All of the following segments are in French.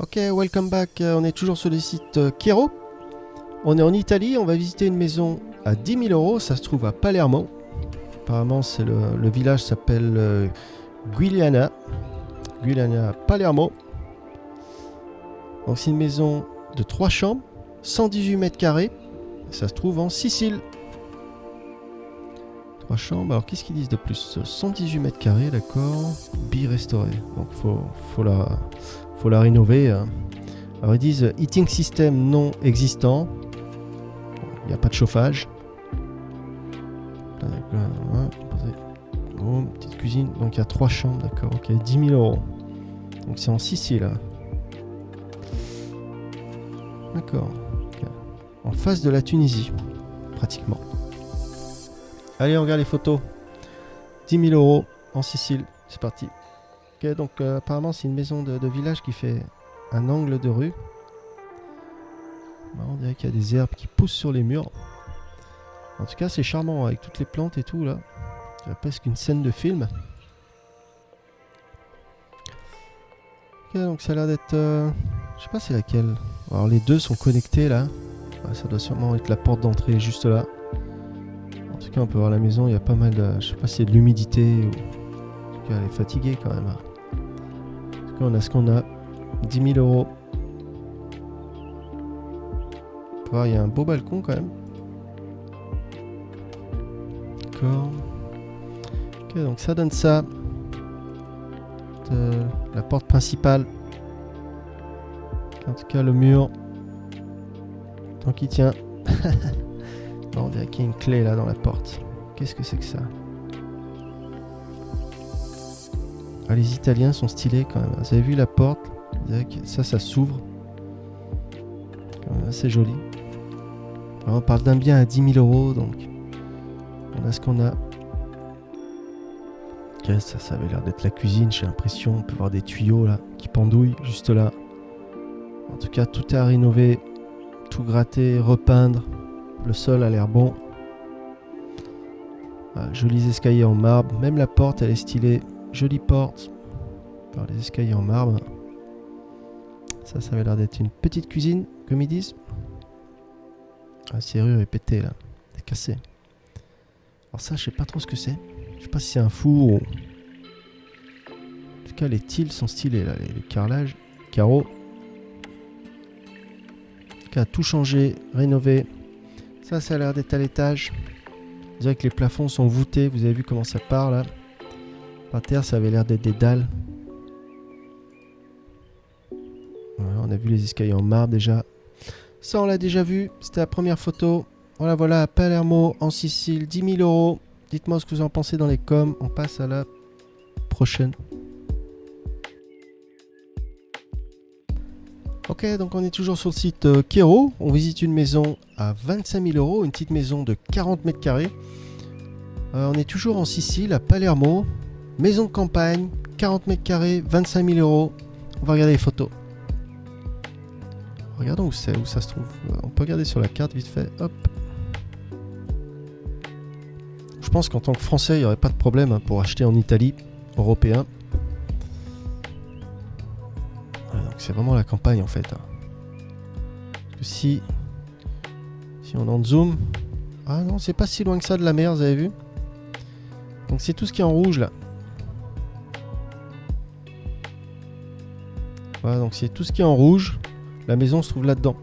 Ok, welcome back. On est toujours sur le site Kero. On est en Italie. On va visiter une maison à 10 000 euros. Ça se trouve à Palermo. Apparemment, c'est le village s'appelle Giuliana. Giuliana à Palermo. Donc, c'est une maison de 3 chambres, 118 mètres carrés. Ça se trouve en Sicile. 3 chambres. Alors, qu'est-ce qu'ils disent de plus? 118 mètres carrés, d'accord. Bi-restauré. Donc, faut la rénover. Alors ils disent heating system non existant. Il n'y a pas de chauffage. Oh, petite cuisine. Donc il y a 3 chambres, d'accord. Ok, 10 000 euros. Donc c'est en Sicile. D'accord. Okay. En face de la Tunisie, pratiquement. Allez, on regarde les photos. 10 000 euros en Sicile. C'est parti. Ok, donc apparemment c'est une maison de village qui fait un angle de rue. On dirait qu'il y a des herbes qui poussent sur les murs. En tout cas, c'est charmant avec toutes les plantes et tout là. C'est presque une scène de film. Ok, donc ça a l'air d'être... je sais pas c'est laquelle. Alors les deux sont connectés là. Ouais, ça doit sûrement être la porte d'entrée juste là. En tout cas, on peut voir la maison. Il y a pas mal de... Je sais pas s'il y a de l'humidité ou... En tout cas, elle est fatiguée quand même. En tout cas, on a ce qu'on a. 10 000 euros. Il y a un beau balcon quand même. D'accord. Ok, donc ça donne ça. La porte principale. En tout cas, le mur. Tant qu'il tient. Bon, on dirait qu'il y a une clé là dans la porte. Qu'est-ce que c'est que ça? Ah, les Italiens sont stylés quand même. Vous avez vu la porte? Ça s'ouvre. C'est joli. Alors, on parle d'un bien à 10 000 euros, donc on a ce qu'on a. Ok, ça avait l'air d'être la cuisine, j'ai l'impression. On peut voir des tuyaux là qui pendouillent juste là. En tout cas, tout est à rénover, tout gratter, repeindre. Le sol a l'air bon. Ah, jolis escaliers en marbre. Même la porte, elle est stylée. Jolie porte. Alors, les escaliers en marbre. Ça avait l'air d'être une petite cuisine, comme ils disent. La serrure est pétée là. C'est cassé. Alors ça, je sais pas trop ce que c'est. Je sais pas si c'est un four ou... En tout cas, les tiles sont stylés là. Les carrelages, carreaux. En tout cas, tout changé, rénové. Ça a l'air d'être à l'étage. On dirait que les plafonds sont voûtés. Vous avez vu comment ça part là. Par terre, ça avait l'air d'être des dalles. Voilà, on a vu les escaliers en marbre déjà. Ça, on l'a déjà vu. C'était la première photo. Voilà, à Palermo, en Sicile, 10 000 euros. Dites-moi ce que vous en pensez dans les coms. On passe à la prochaine. Ok, donc on est toujours sur le site Kero. On visite une maison à 25 000 euros. Une petite maison de 40 mètres carrés. On est toujours en Sicile, à Palermo. Maison de campagne, 40 mètres carrés, 25 000 euros. On va regarder les photos. Regardons où ça se trouve. On peut regarder sur la carte vite fait. Hop. Je pense qu'en tant que Français, il n'y aurait pas de problème pour acheter en Italie, européen. Donc c'est vraiment la campagne en fait. Parce que si on en zoom... Ah non, c'est pas si loin que ça de la mer, vous avez vu? Donc c'est tout ce qui est en rouge là. Voilà, donc c'est tout ce qui est en rouge. La maison se trouve là-dedans.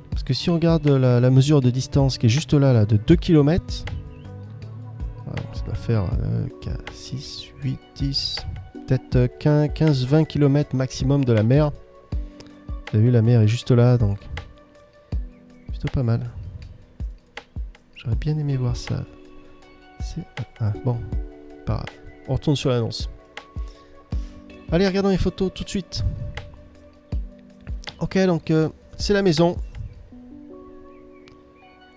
Parce que si on regarde la mesure de distance qui est juste là de 2 km, ça doit faire 6, 8, 10, peut-être 15-20 km maximum de la mer. Vous avez vu, la mer est juste là, donc plutôt pas mal. J'aurais bien aimé voir ça. Bon, pas grave. On retourne sur l'annonce. Allez, regardons les photos tout de suite. Ok, donc c'est la maison.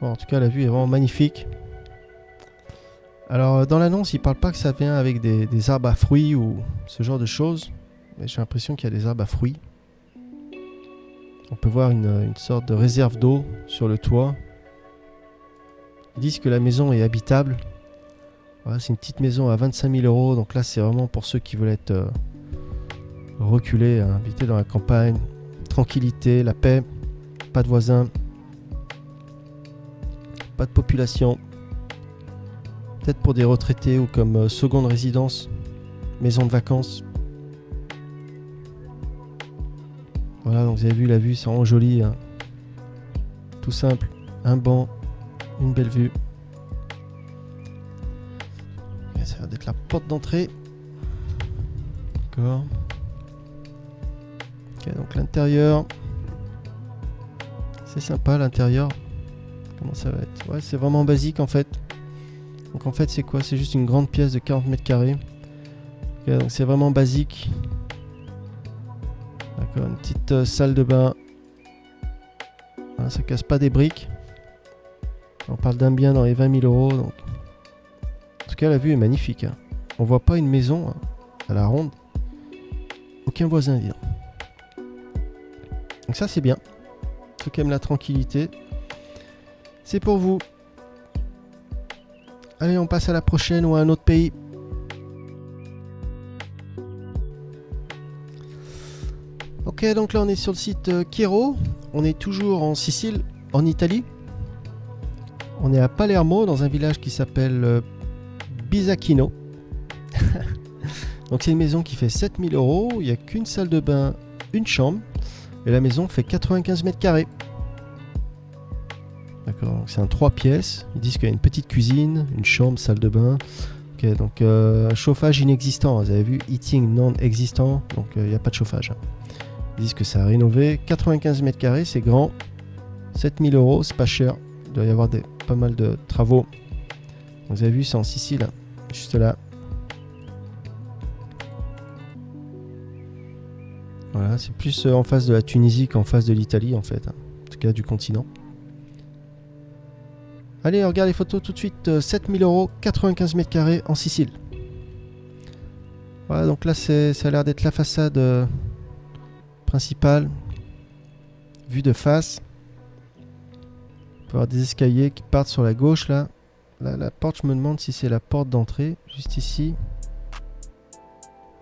Bon, en tout cas, la vue est vraiment magnifique. Alors, dans l'annonce, il ne parle pas que ça vient avec des arbres à fruits ou ce genre de choses. Mais j'ai l'impression qu'il y a des arbres à fruits. On peut voir une sorte de réserve d'eau sur le toit. Ils disent que la maison est habitable. Voilà, c'est une petite maison à 25 000 euros. Donc là, c'est vraiment pour ceux qui veulent être reculés, habités dans la campagne. tranquillité, la paix, pas de voisins, pas de population. Peut-être pour des retraités ou comme seconde résidence, maison de vacances. Voilà, donc vous avez vu la vue, c'est vraiment joli, hein. Tout simple, un banc, une belle vue. Et ça va être la porte d'entrée. D'accord. Ok, donc l'intérieur. C'est sympa l'intérieur. Comment ça va être? Ouais, c'est vraiment basique en fait. Donc en fait c'est quoi? C'est juste une grande pièce de 40 mètres carrés. Okay, donc c'est vraiment basique. D'accord, une petite salle de bain. Ah, ça casse pas des briques. On parle d'un bien dans les 20 000 euros. Donc. En tout cas la vue est magnifique, hein. On voit pas une maison, hein, à la ronde. Aucun voisin vient. Donc ça c'est bien. Ceux qui aiment la tranquillité, c'est pour vous. Allez, on passe à la prochaine ou à un autre pays. Ok, donc là on est sur le site Chiero. On est toujours en Sicile, en Italie. On est à Palermo, dans un village qui s'appelle Bisacchino. Donc c'est une maison qui fait 7 000 euros. Il n'y a qu'une salle de bain, une chambre. Et la maison fait 95 mètres carrés. D'accord, c'est un 3 pièces. Ils disent qu'il y a une petite cuisine, une chambre, salle de bain. Ok, donc chauffage inexistant. Vous avez vu, heating non existant. Donc il n'y a pas de chauffage. Ils disent que ça a rénové. 95 mètres carrés, c'est grand. 7 000 euros, c'est pas cher. Il doit y avoir pas mal de travaux. Vous avez vu, c'est en Sicile, juste là. Voilà, c'est plus en face de la Tunisie qu'en face de l'Italie en fait. En tout cas du continent. Allez, on regarde les photos tout de suite. 7 000 euros, 95 mètres carrés en Sicile. Voilà, donc là ça a l'air d'être la façade principale. Vue de face. On peut avoir des escaliers qui partent sur la gauche là. Là, la porte, je me demande si c'est la porte d'entrée, juste ici.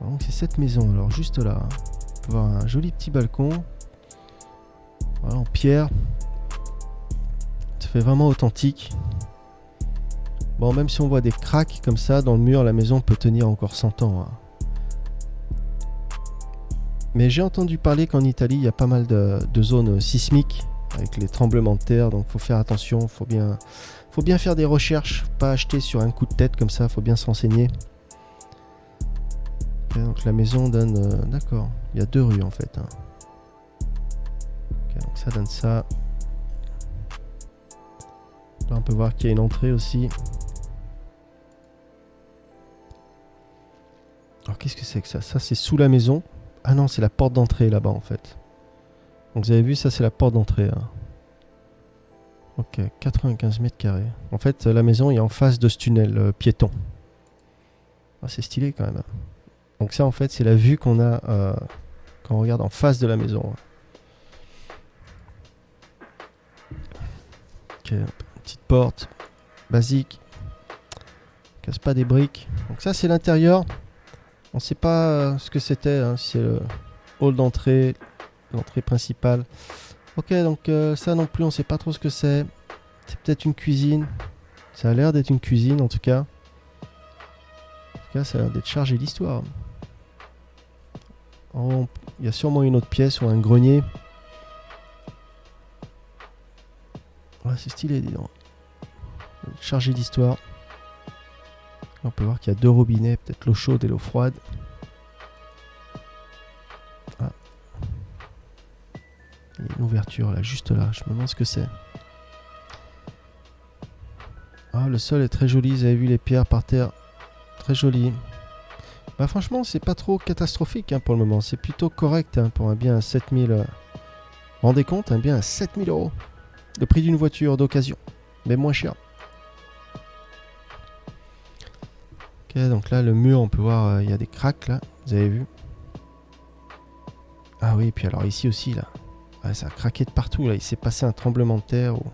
Donc c'est cette maison, alors juste là. On peut voir un joli petit balcon. Voilà, en pierre. Ça fait vraiment authentique. Bon, même si on voit des cracks comme ça dans le mur, la maison peut tenir encore 100 ans, hein. Mais j'ai entendu parler qu'en Italie, il y a pas mal de zones sismiques avec les tremblements de terre, donc faut faire attention, faut bien faire des recherches, pas acheter sur un coup de tête comme ça, faut bien se renseigner. Okay, donc la maison donne... d'accord, il y a 2 rues en fait, hein. Okay, donc ça donne ça. Là on peut voir qu'il y a une entrée aussi. Alors qu'est-ce que c'est que ça? Ça c'est sous la maison. Ah non, c'est la porte d'entrée là-bas en fait. Donc vous avez vu, ça c'est la porte d'entrée, hein. Ok, 95 mètres carrés. En fait, la maison est en face de ce tunnel piéton. Ah, c'est stylé quand même, hein. Donc ça en fait, c'est la vue qu'on a quand on regarde en face de la maison. Ok, petite porte basique. Casse pas des briques. Donc ça c'est l'intérieur. On sait pas ce que c'était, hein, si c'est le hall d'entrée, l'entrée principale. Ok, donc ça non plus, on sait pas trop ce que c'est. C'est peut-être une cuisine. Ça a l'air d'être une cuisine en tout cas. En tout cas, ça a l'air d'être chargé d'histoire. Il y a sûrement une autre pièce ou un grenier. Ouais, c'est stylé, dis donc. Chargé d'histoire. On peut voir qu'il y a 2 robinets, peut-être l'eau chaude et l'eau froide. Ah. Il y a une ouverture là, juste là. Je me demande ce que c'est. Ah, le sol est très joli. Vous avez vu les pierres par terre. Très joli. Bah franchement, c'est pas trop catastrophique, hein, pour le moment. C'est plutôt correct, hein, pour un bien à 7000. Rendez compte, un bien à 7000 euros. Le prix d'une voiture d'occasion. Mais moins cher. Ok, donc là, le mur, on peut voir, il y a des cracks là. Vous avez vu? Ah oui, puis alors ici aussi, là. Ouais, ça a craqué de partout, là. Il s'est passé un tremblement de terre. Ou...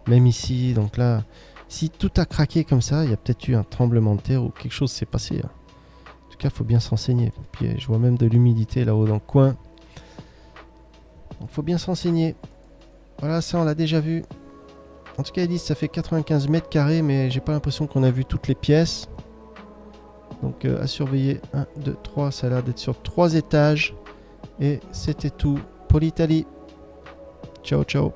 Même ici, donc là... Si tout a craqué comme ça, il y a peut-être eu un tremblement de terre ou quelque chose s'est passé, hein. En tout cas, il faut bien se renseigner. Puis je vois même de l'humidité là-haut dans le coin. Donc faut bien se renseigner. Voilà, ça on l'a déjà vu. En tout cas, ils disent que ça fait 95 mètres carrés, mais j'ai pas l'impression qu'on a vu toutes les pièces. Donc à surveiller. 1, 2, 3, ça a l'air d'être sur 3 étages. Et c'était tout pour l'Italie. Ciao, ciao.